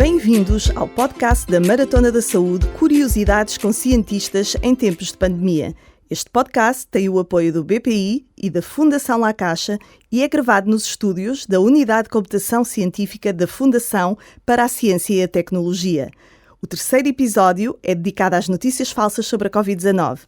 Bem-vindos ao podcast da Maratona da Saúde, Curiosidades com Cientistas em Tempos de Pandemia. Este podcast tem o apoio do BPI e da Fundação La Caixa e é gravado nos estúdios da Unidade de Computação Científica da Fundação para a Ciência e a Tecnologia. O terceiro episódio é dedicado às notícias falsas sobre a Covid-19.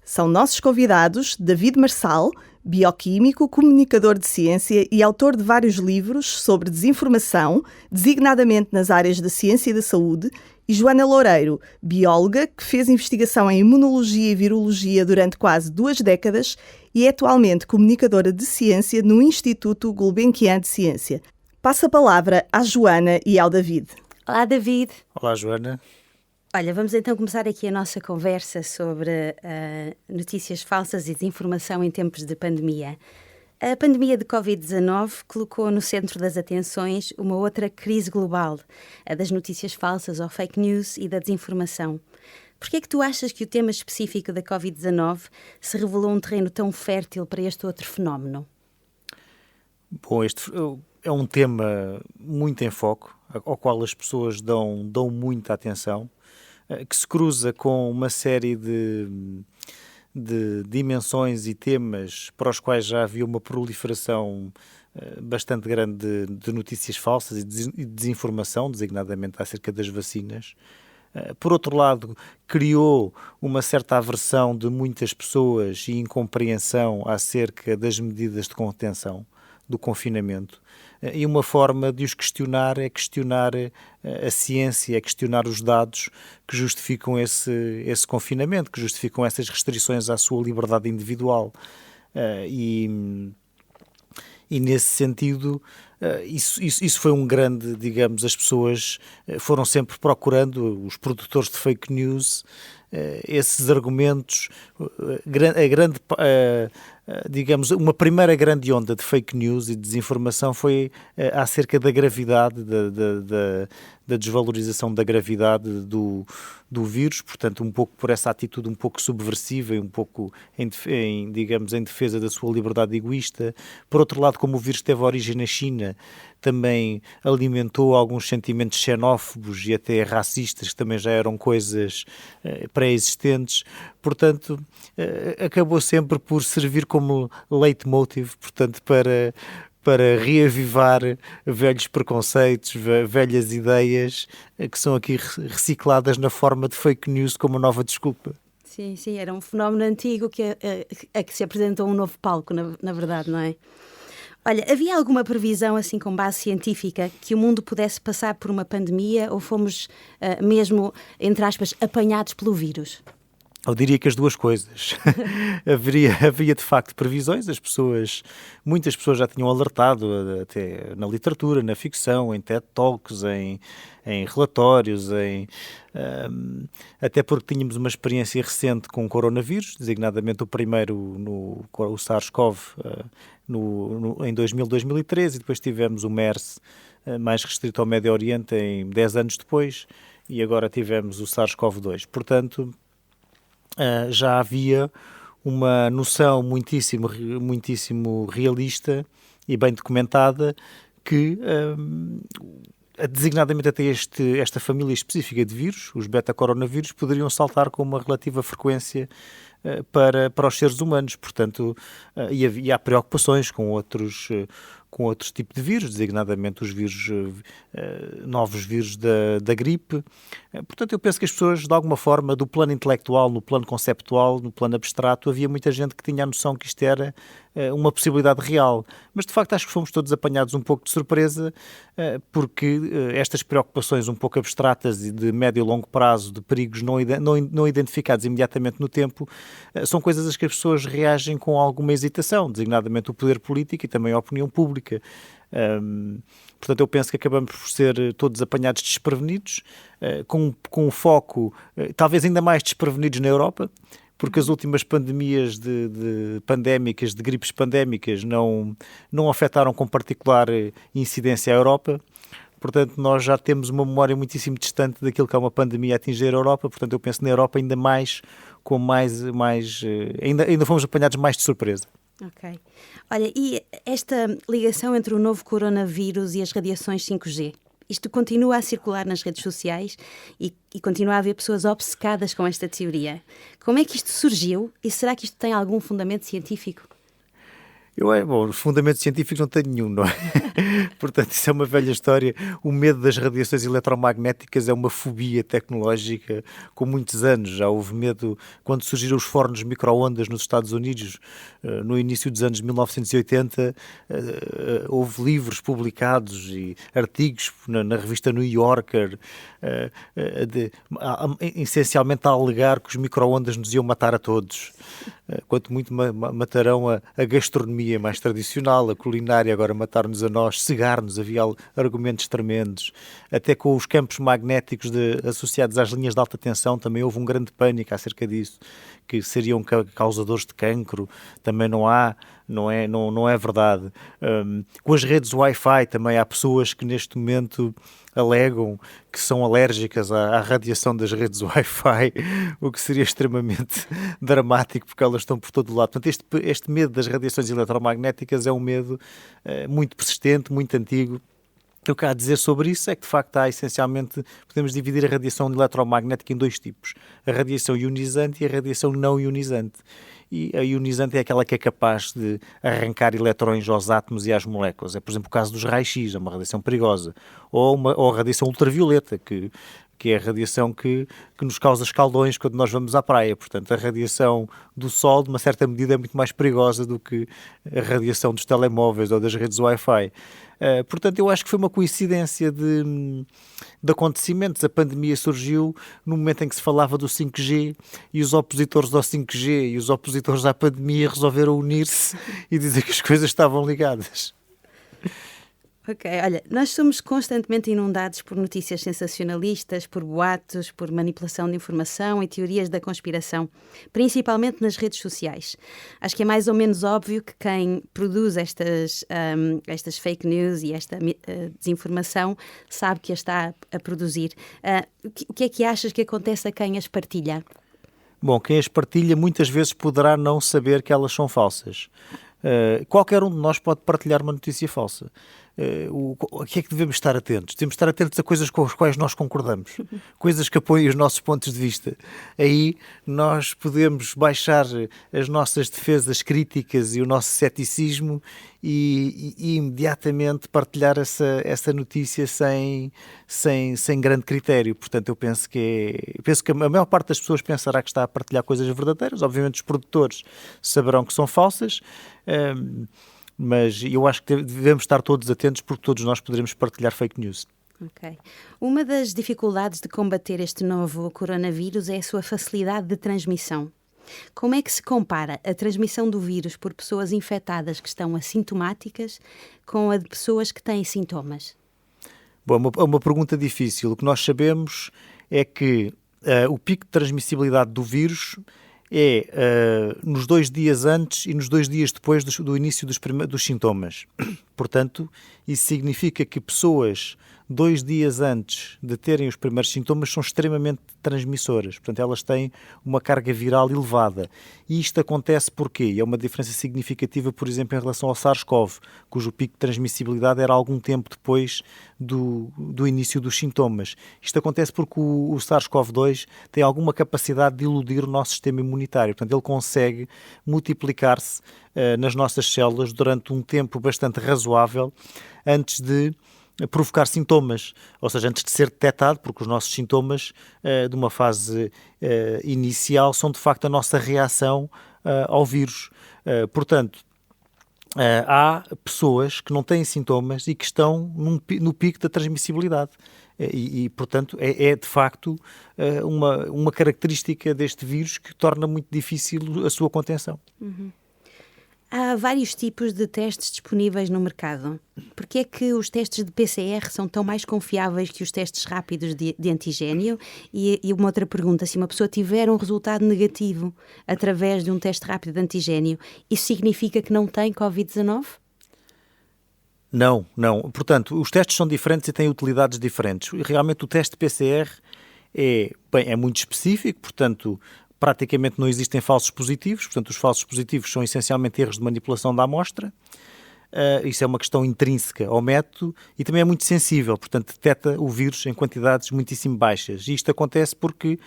São nossos convidados David Marçal, bioquímico, comunicador de ciência e autor de vários livros sobre desinformação, designadamente nas áreas da ciência e da saúde, e Joana Loureiro, bióloga que fez investigação em imunologia e virologia durante quase 2 décadas e é atualmente comunicadora de ciência no Instituto Gulbenkian de Ciência. Passo a palavra à Joana e ao David. Olá, David. Olá, Joana. Olha, vamos então começar aqui a nossa conversa sobre notícias falsas e desinformação em tempos de pandemia. A pandemia de Covid-19 colocou no centro das atenções uma outra crise global, a das notícias falsas ou fake news e da desinformação. Por que é que tu achas que o tema específico da Covid-19 se revelou um terreno tão fértil para este outro fenómeno? Bom, este é um tema muito em foco, ao qual as pessoas dão muita atenção, que se cruza com uma série de dimensões e temas para os quais já havia uma proliferação bastante grande de notícias falsas e de desinformação, designadamente acerca das vacinas. Por outro lado, criou uma certa aversão de muitas pessoas e incompreensão acerca das medidas de contenção, do confinamento. E uma forma de os questionar é questionar a ciência, é questionar os dados que justificam esse confinamento, que justificam essas restrições à sua liberdade individual. E nesse sentido, isso foi um grande, digamos, as pessoas foram sempre procurando, os produtores de fake news, esses argumentos, digamos, uma primeira grande onda de fake news e desinformação foi acerca da gravidade, da desvalorização da gravidade do vírus, portanto, um pouco por essa atitude um pouco subversiva e um pouco, digamos, em defesa da sua liberdade egoísta. Por outro lado, como o vírus teve origem na China, também alimentou alguns sentimentos xenófobos e até racistas, que também já eram coisas pré-existentes. Portanto, acabou sempre por servir como leitmotiv, portanto, para reavivar velhos preconceitos, velhas ideias que são aqui recicladas na forma de fake news como nova desculpa. Sim, era um fenómeno antigo a que se apresentou um novo palco, na verdade, não é? Olha, havia alguma previsão, assim, com base científica, que o mundo pudesse passar por uma pandemia ou fomos mesmo, entre aspas, apanhados pelo vírus? Eu diria que as duas coisas. Havia de facto previsões, muitas pessoas já tinham alertado, até na literatura, na ficção, em TED Talks, em relatórios, até porque tínhamos uma experiência recente com o coronavírus, designadamente o primeiro, o SARS-CoV, em 2000, 2013, e depois tivemos o MERS, mais restrito ao Médio Oriente, 10 anos depois, e agora tivemos o SARS-CoV-2. Portanto, já havia uma noção muitíssimo realista e bem documentada que, designadamente até esta família específica de vírus, os beta-coronavírus, poderiam saltar com uma relativa frequência para os seres humanos. Portanto, e há preocupações com outros tipos de vírus, designadamente os vírus, novos vírus da gripe. Portanto, eu penso que as pessoas, de alguma forma, do plano intelectual, no plano conceptual, no plano abstrato, havia muita gente que tinha a noção que isto era uma possibilidade real. Mas, de facto, acho que fomos todos apanhados um pouco de surpresa, porque estas preocupações um pouco abstratas e de médio e longo prazo, de perigos não identificados imediatamente no tempo, são coisas a que as pessoas reagem com alguma hesitação, designadamente o poder político e também a opinião pública. Portanto, eu penso que acabamos por ser todos apanhados desprevenidos, com um foco talvez ainda mais desprevenidos na Europa, porque as últimas pandemias pandémicas, de gripes pandémicas, não afetaram com particular incidência a Europa. Portanto, nós já temos uma memória muitíssimo distante daquilo que é uma pandemia a atingir a Europa. Portanto, eu penso na Europa ainda mais, ainda fomos apanhados mais de surpresa. Ok. Olha, e esta ligação entre o novo coronavírus e as radiações 5G? Isto continua a circular nas redes sociais e continua a haver pessoas obcecadas com esta teoria. Como é que isto surgiu e será que isto tem algum fundamento científico? Os fundamentos científicos não tenho nenhum, não é? Portanto, isso é uma velha história. O medo das radiações eletromagnéticas é uma fobia tecnológica com muitos anos. Já houve medo quando surgiram os fornos micro-ondas nos Estados Unidos, no início dos anos 1980, houve livros publicados e artigos na revista New Yorker, essencialmente a alegar que os micro-ondas nos iam matar a todos. Quanto muito matarão a gastronomia mais tradicional, a culinária, agora matar-nos a nós, cegar-nos, havia argumentos tremendos. Até com os campos magnéticos associados às linhas de alta tensão também houve um grande pânico acerca disso, que seriam causadores de cancro. Também não é verdade. Com as redes Wi-Fi também há pessoas que neste momento alegam que são alérgicas à radiação das redes Wi-Fi, o que seria extremamente dramático porque elas estão por todo lado. Portanto, este medo das radiações eletromagnéticas é um medo muito persistente, muito antigo. O que há a dizer sobre isso é que, de facto, podemos dividir a radiação eletromagnética em dois tipos. A radiação ionizante e a radiação não ionizante. E a ionizante é aquela que é capaz de arrancar eletrões aos átomos e às moléculas. É, por exemplo, o caso dos raios-x, é uma radiação perigosa. Ou a radiação ultravioleta, que é a radiação que nos causa escaldões quando nós vamos à praia. Portanto, a radiação do Sol, de uma certa medida, é muito mais perigosa do que a radiação dos telemóveis ou das redes Wi-Fi. Portanto, eu acho que foi uma coincidência de acontecimentos. A pandemia surgiu no momento em que se falava do 5G e os opositores ao 5G e os opositores à pandemia resolveram unir-se e dizer que as coisas estavam ligadas. Ok, olha, nós somos constantemente inundados por notícias sensacionalistas, por boatos, por manipulação de informação e teorias da conspiração, principalmente nas redes sociais. Acho que é mais ou menos óbvio que quem produz estas fake news e esta desinformação sabe que a está a produzir. O que é que achas que acontece a quem as partilha? Bom, quem as partilha muitas vezes poderá não saber que elas são falsas. Qualquer um de nós pode partilhar uma notícia falsa. O que é que devemos estar atentos? Devemos estar atentos a coisas com as quais nós concordamos, coisas que apoiem os nossos pontos de vista. Aí nós podemos baixar as nossas defesas críticas e o nosso ceticismo e imediatamente partilhar essa notícia sem grande critério. Portanto, eu penso que a maior parte das pessoas pensará que está a partilhar coisas verdadeiras. Obviamente os produtores saberão que são falsas, mas eu acho que devemos estar todos atentos porque todos nós poderemos partilhar fake news. Ok. Uma das dificuldades de combater este novo coronavírus é a sua facilidade de transmissão. Como é que se compara a transmissão do vírus por pessoas infectadas que estão assintomáticas com a de pessoas que têm sintomas? Bom, é uma pergunta difícil. O que nós sabemos é que o pico de transmissibilidade do vírus é nos 2 dias antes e nos 2 dias depois do início dos sintomas. Portanto, isso significa que pessoas 2 dias antes de terem os primeiros sintomas são extremamente transmissoras. Portanto, elas têm uma carga viral elevada. E isto acontece porquê? É uma diferença significativa, por exemplo, em relação ao SARS-CoV, cujo pico de transmissibilidade era algum tempo depois do início dos sintomas. Isto acontece porque o SARS-CoV-2 tem alguma capacidade de eludir o nosso sistema imunitário. Portanto, ele consegue multiplicar-se nas nossas células durante um tempo bastante razoável antes de provocar sintomas, ou seja, antes de ser detectado, porque os nossos sintomas de uma fase inicial são de facto a nossa reação ao vírus. Portanto, há pessoas que não têm sintomas e que estão no pico da transmissibilidade. Portanto, é de facto uma característica deste vírus que torna muito difícil a sua contenção. Uhum. Há vários tipos de testes disponíveis no mercado. Por que é que os testes de PCR são tão mais confiáveis que os testes rápidos de antigénio? E uma outra pergunta, se uma pessoa tiver um resultado negativo através de um teste rápido de antigénio, isso significa que não tem Covid-19? Não. Portanto, os testes são diferentes e têm utilidades diferentes. Realmente o teste de PCR é muito específico, portanto, praticamente não existem falsos positivos, portanto os falsos positivos são essencialmente erros de manipulação da amostra. Isso é uma questão intrínseca ao método e também é muito sensível, portanto detecta o vírus em quantidades muitíssimo baixas. E isto acontece porque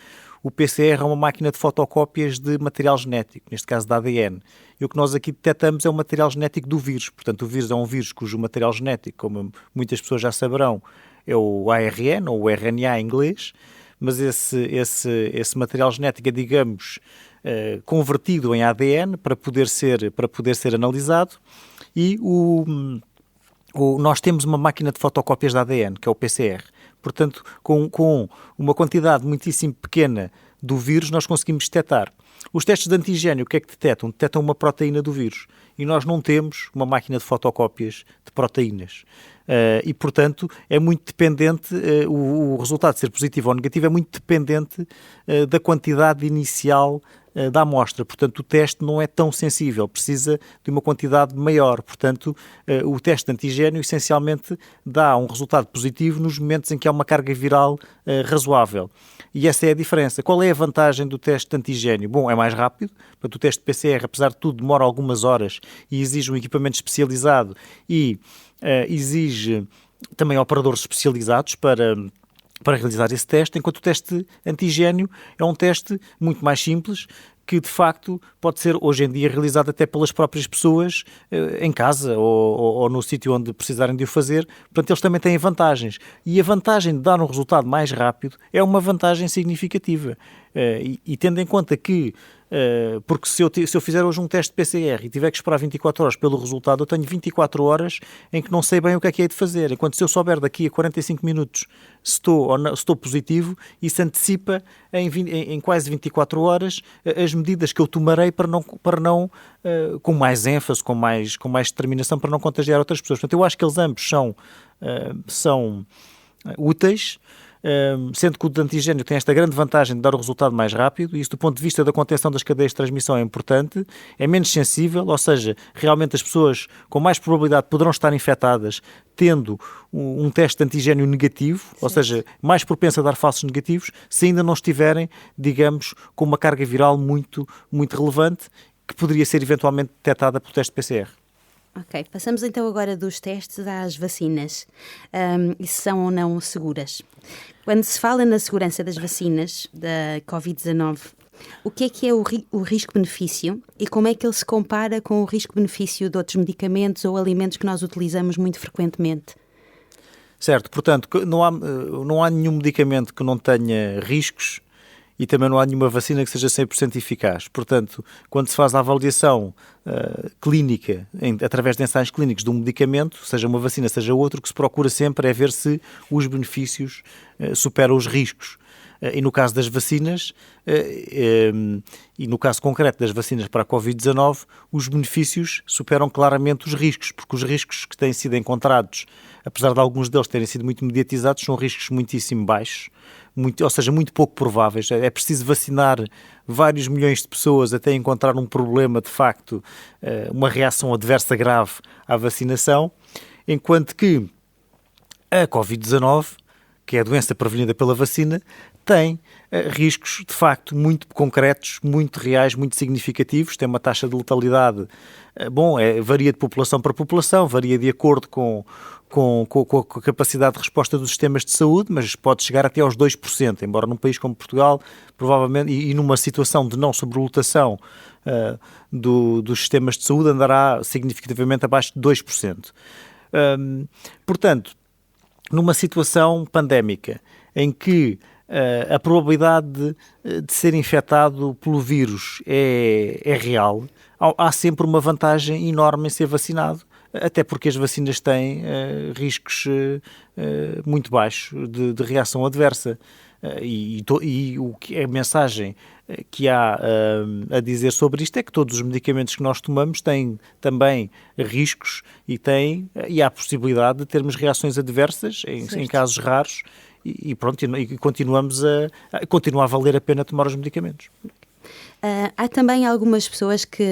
o PCR é uma máquina de fotocópias de material genético, neste caso de ADN. E o que nós aqui detectamos é o material genético do vírus. Portanto, o vírus é um vírus cujo material genético, como muitas pessoas já saberão, é o ARN ou o RNA em inglês, mas esse material genético é, digamos, convertido em ADN para poder ser analisado e nós temos uma máquina de fotocópias de ADN, que é o PCR. Portanto, com uma quantidade muitíssimo pequena do vírus, nós conseguimos detectar. Os testes de antigênio, o que é que detectam? Detectam uma proteína do vírus. E nós não temos uma máquina de fotocópias de proteínas. E, portanto, é muito dependente, o resultado de ser positivo ou negativo é muito dependente da quantidade inicial da amostra. Portanto, o teste não é tão sensível, precisa de uma quantidade maior. Portanto, o teste de antigênio essencialmente dá um resultado positivo nos momentos em que há uma carga viral razoável. E essa é a diferença. Qual é a vantagem do teste de antigênio? Bom, é mais rápido. Portanto, o teste de PCR, apesar de tudo, demora algumas horas e exige um equipamento especializado e exige também operadores especializados para realizar esse teste, enquanto o teste de antigênio é um teste muito mais simples, que de facto pode ser hoje em dia realizado até pelas próprias pessoas em casa ou no sítio onde precisarem de o fazer. Portanto, eles também têm vantagens. E a vantagem de dar um resultado mais rápido é uma vantagem significativa. E tendo em conta que, porque se eu fizer hoje um teste de PCR e tiver que esperar 24 horas pelo resultado, eu tenho 24 horas em que não sei bem o que é de fazer. Enquanto se eu souber daqui a 45 minutos se estou positivo, isso antecipa em quase 24 horas as medidas que eu tomarei para não com mais ênfase, com mais determinação, para não contagiar outras pessoas. Portanto, eu acho que eles ambos são úteis, sendo que o de antigênio tem esta grande vantagem de dar o resultado mais rápido, e isso do ponto de vista da contenção das cadeias de transmissão é importante, é menos sensível, ou seja, realmente as pessoas com mais probabilidade poderão estar infectadas tendo um teste de antigênio negativo, sim, ou seja, mais propenso a dar falsos negativos, se ainda não estiverem, digamos, com uma carga viral muito, muito relevante, que poderia ser eventualmente detectada pelo teste PCR. Ok, passamos então agora dos testes às vacinas, e se são ou não seguras. Quando se fala na segurança das vacinas da Covid-19, o que é o risco-benefício e como é que ele se compara com o risco-benefício de outros medicamentos ou alimentos que nós utilizamos muito frequentemente? Certo, portanto, não há nenhum medicamento que não tenha riscos e também não há nenhuma vacina que seja 100% eficaz. Portanto, quando se faz a avaliação clínica, através de ensaios clínicos de um medicamento, seja uma vacina, seja outro, o que se procura sempre é ver se os benefícios superam os riscos. E no caso das vacinas, e no caso concreto das vacinas para a Covid-19, os benefícios superam claramente os riscos, porque os riscos que têm sido encontrados, apesar de alguns deles terem sido muito mediatizados, são riscos muitíssimo baixos, ou seja, muito pouco prováveis. É preciso vacinar vários milhões de pessoas até encontrar um problema, de facto, uma reação adversa grave à vacinação, enquanto que a Covid-19, que é a doença prevenida pela vacina, tem riscos, de facto, muito concretos, muito reais, muito significativos, tem uma taxa de letalidade, varia de população para população, varia de acordo com a capacidade de resposta dos sistemas de saúde, mas pode chegar até aos 2%, embora num país como Portugal, provavelmente, e numa situação de não sobrelotação dos sistemas de saúde, andará significativamente abaixo de 2%. Portanto, numa situação pandémica em que a probabilidade de ser infectado pelo vírus é real, há sempre uma vantagem enorme em ser vacinado, até porque as vacinas têm riscos muito baixos de reação adversa. E a mensagem que há a dizer sobre isto é que todos os medicamentos que nós tomamos têm também riscos e há a possibilidade de termos reações adversas em casos raros e continua a valer a pena tomar os medicamentos. Há também algumas pessoas que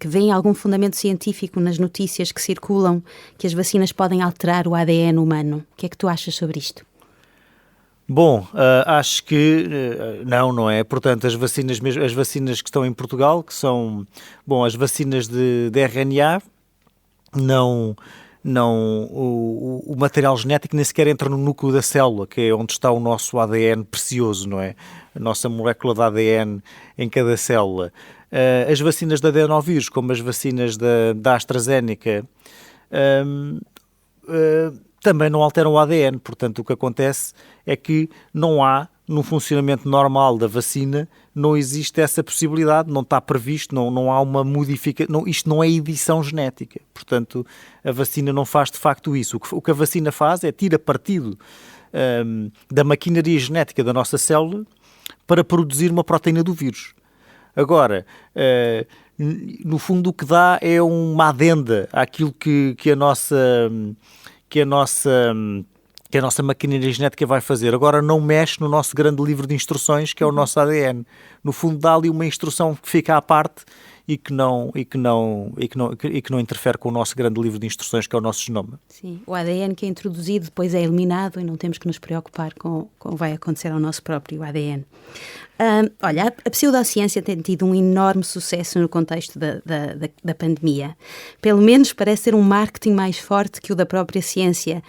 veem algum fundamento científico nas notícias que circulam que as vacinas podem alterar o ADN humano. O que é que tu achas sobre isto? Bom, acho que não é. Portanto, as vacinas que estão em Portugal, que são, bom, as vacinas de RNA, o material genético nem sequer entra no núcleo da célula, que é onde está o nosso ADN precioso, não é? A nossa molécula de ADN em cada célula. As vacinas de adenovírus, como as vacinas da AstraZeneca, também não alteram o ADN. Portanto, o que acontece é que não há, no funcionamento normal da vacina, não existe essa possibilidade, não está previsto, não há uma modificação, isto não é edição genética. Portanto, a vacina não faz de facto isso. O que a vacina faz é tira partido da maquinaria genética da nossa célula para produzir uma proteína do vírus. Agora, no fundo o que dá é uma adenda àquilo que a nossa maquinaria genética vai fazer. Agora não mexe no nosso grande livro de instruções, que é o nosso ADN. No fundo dá ali uma instrução que fica à parte e que não interfere com o nosso grande livro de instruções, que é o nosso genoma. Sim, o ADN que é introduzido depois é eliminado e não temos que nos preocupar com o que vai acontecer ao nosso próprio ADN. Olha, a pseudociência tem tido um enorme sucesso no contexto da pandemia. Pelo menos parece ser um marketing mais forte que o da própria ciência,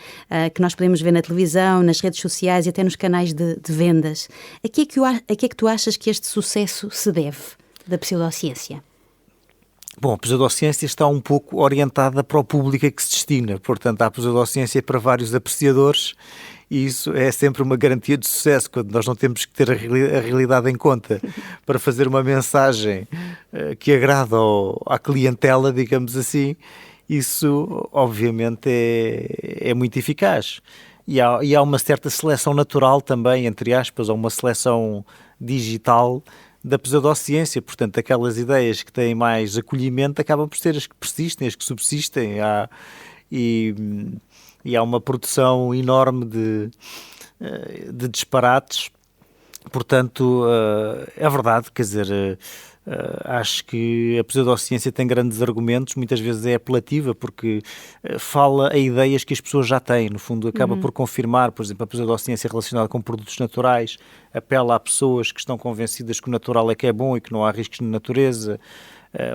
que nós podemos ver na televisão, nas redes sociais e até nos canais de vendas. A que é que tu achas que este sucesso se deve, da pseudociência? Bom, a pseudociência está um pouco orientada para o público a que se destina. Portanto, há pseudociência para vários apreciadores e isso é sempre uma garantia de sucesso, quando nós não temos que ter a realidade em conta para fazer uma mensagem que agrada à clientela, digamos assim. Isso, obviamente, é muito eficaz. E há uma certa seleção natural também, entre aspas, ou uma seleção digital da pseudociência. Portanto, aquelas ideias que têm mais acolhimento acabam por ser as que persistem, as que subsistem. E há uma produção enorme de disparates. Portanto, é verdade, quer dizer, acho que a pseudociência tem grandes argumentos, muitas vezes é apelativa porque fala a ideias que as pessoas já têm, no fundo acaba por confirmar. Por exemplo, a pseudociência relacionada com produtos naturais apela a pessoas que estão convencidas que o natural é que é bom e que não há riscos na natureza,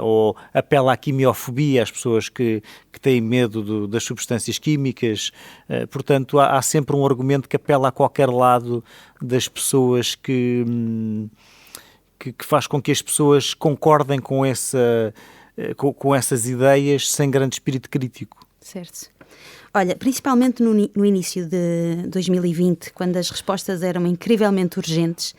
ou apela à quimiofobia, às pessoas que têm medo das substâncias químicas. Portanto, há sempre um argumento que apela a qualquer lado das pessoas que faz com que as pessoas concordem com essas ideias sem grande espírito crítico. Certo. Olha, principalmente no início de 2020, quando as respostas eram incrivelmente urgentes,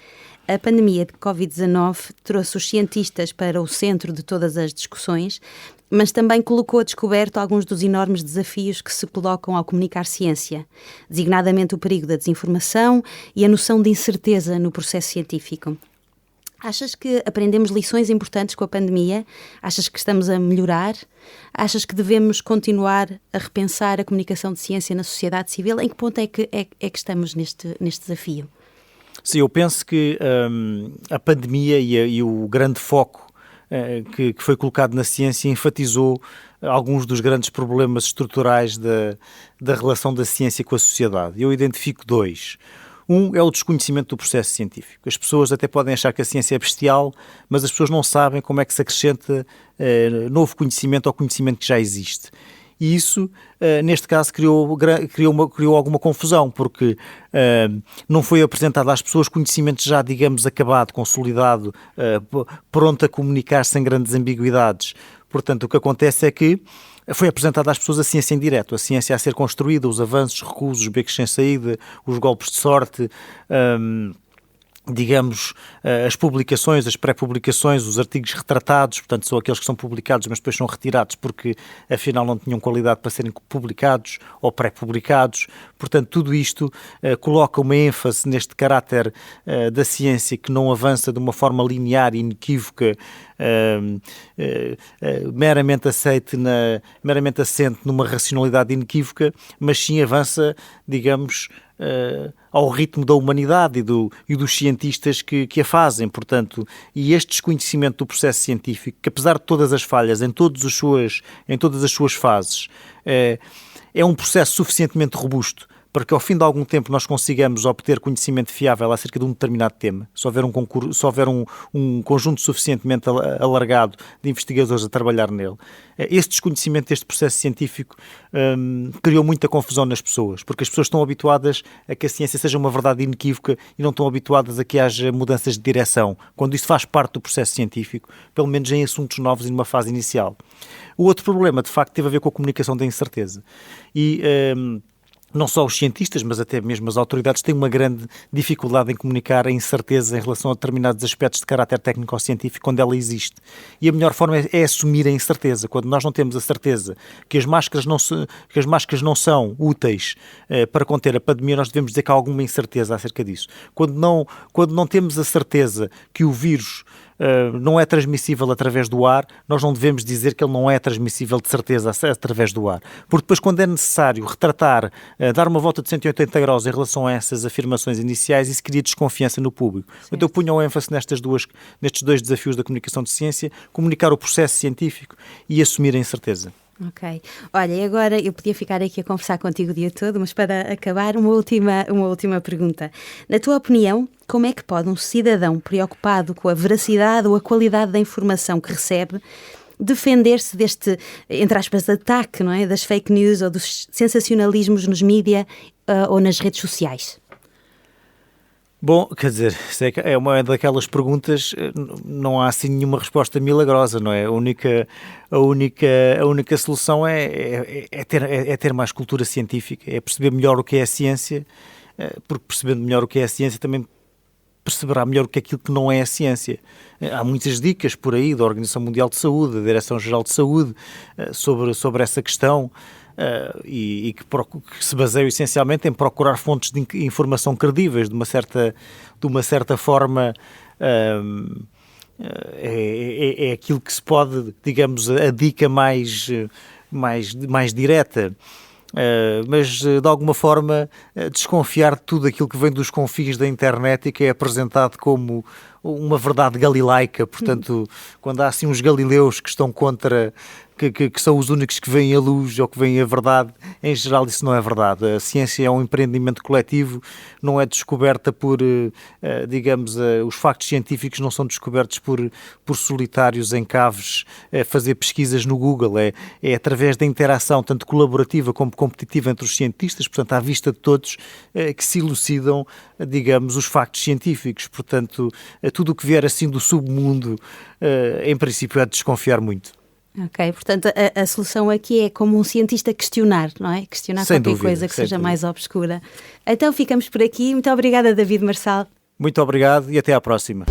a pandemia de Covid-19 trouxe os cientistas para o centro de todas as discussões, mas também colocou a descoberto alguns dos enormes desafios que se colocam ao comunicar ciência, designadamente o perigo da desinformação e a noção de incerteza no processo científico. Achas que aprendemos lições importantes com a pandemia? Achas que estamos a melhorar? Achas que devemos continuar a repensar a comunicação de ciência na sociedade civil? Em que ponto é que estamos neste desafio? Sim, eu penso que a pandemia e o grande foco que foi colocado na ciência enfatizou alguns dos grandes problemas estruturais da relação da ciência com a sociedade. Eu identifico dois. Um é o desconhecimento do processo científico. As pessoas até podem achar que a ciência é bestial, mas as pessoas não sabem como é que se acrescenta novo conhecimento ao conhecimento que já existe. E isso, neste caso, criou alguma confusão, porque não foi apresentado às pessoas conhecimento já, digamos, acabado, consolidado, pronto a comunicar sem grandes ambiguidades. Portanto, o que acontece é que foi apresentada às pessoas a ciência em direto, a ciência a ser construída, os avanços, os recusos, os becos sem saída, os golpes de sorte, digamos, as publicações, as pré-publicações, os artigos retratados, portanto são aqueles que são publicados mas depois são retirados porque afinal não tinham qualidade para serem publicados ou pré-publicados. Portanto, tudo isto coloca uma ênfase neste caráter da ciência que não avança de uma forma linear e inequívoca, meramente assente numa racionalidade inequívoca, mas sim avança, digamos, ao ritmo da humanidade e dos cientistas que a fazem. Portanto, e este desconhecimento do processo científico, que apesar de todas as falhas em todas as suas fases, é um processo suficientemente robusto para que ao fim de algum tempo nós consigamos obter conhecimento fiável acerca de um determinado tema, se houver um conjunto suficientemente alargado de investigadores a trabalhar nele. Este desconhecimento deste processo científico criou muita confusão nas pessoas, porque as pessoas estão habituadas a que a ciência seja uma verdade inequívoca e não estão habituadas a que haja mudanças de direção, quando isso faz parte do processo científico, pelo menos em assuntos novos e numa fase inicial. O outro problema, de facto, teve a ver com a comunicação da incerteza. E não só os cientistas, mas até mesmo as autoridades têm uma grande dificuldade em comunicar a incerteza em relação a determinados aspectos de caráter técnico-científico quando ela existe. E a melhor forma é assumir a incerteza. Quando nós não temos a certeza que as máscaras não são úteis para conter a pandemia, nós devemos dizer que há alguma incerteza acerca disso. Quando não temos a certeza que o vírus não é transmissível através do ar, nós não devemos dizer que ele não é transmissível de certeza através do ar. Porque depois, quando é necessário retratar, dar uma volta de 180 graus em relação a essas afirmações iniciais, isso cria desconfiança no público. Então eu punho o ênfase nestes dois desafios da comunicação de ciência: comunicar o processo científico e assumir a incerteza. Ok. Olha, e agora eu podia ficar aqui a conversar contigo o dia todo, mas para acabar, uma última pergunta. Na tua opinião, como é que pode um cidadão preocupado com a veracidade ou a qualidade da informação que recebe defender-se deste, entre aspas, ataque, não é, das fake news ou dos sensacionalismos nos mídia ou nas redes sociais? Bom, quer dizer, é uma daquelas perguntas, não há assim nenhuma resposta milagrosa, não é? A única solução é ter mais cultura científica, é perceber melhor o que é a ciência, porque percebendo melhor o que é a ciência também perceberá melhor o que é aquilo que não é a ciência. Há muitas dicas por aí da Organização Mundial de Saúde, da Direção-Geral de Saúde, sobre essa questão. E que se baseiam essencialmente em procurar fontes de informação credíveis, de uma certa forma é aquilo que se pode, digamos, a dica mais direta. Mas de alguma forma desconfiar de tudo aquilo que vem dos confins da internet e que é apresentado como uma verdade galilaica. Portanto, quando há assim uns galileus que estão contra, que são os únicos que veem a luz ou que veem a verdade, em geral isso não é verdade. A ciência é um empreendimento coletivo, não é descoberta por, digamos, os factos científicos não são descobertos por solitários em caves a fazer pesquisas no Google, é através da interação tanto colaborativa como competitiva entre os cientistas, portanto à vista de todos, que se elucidam, digamos, os factos científicos. Portanto, tudo o que vier assim do submundo, em princípio é de desconfiar muito. Ok, portanto a solução aqui é como um cientista questionar, não é? Questionar sem qualquer dúvida, coisa que seja dúvida. mais obscura. Então ficamos por aqui. Muito obrigada, David Marçal. Muito obrigado e até à próxima.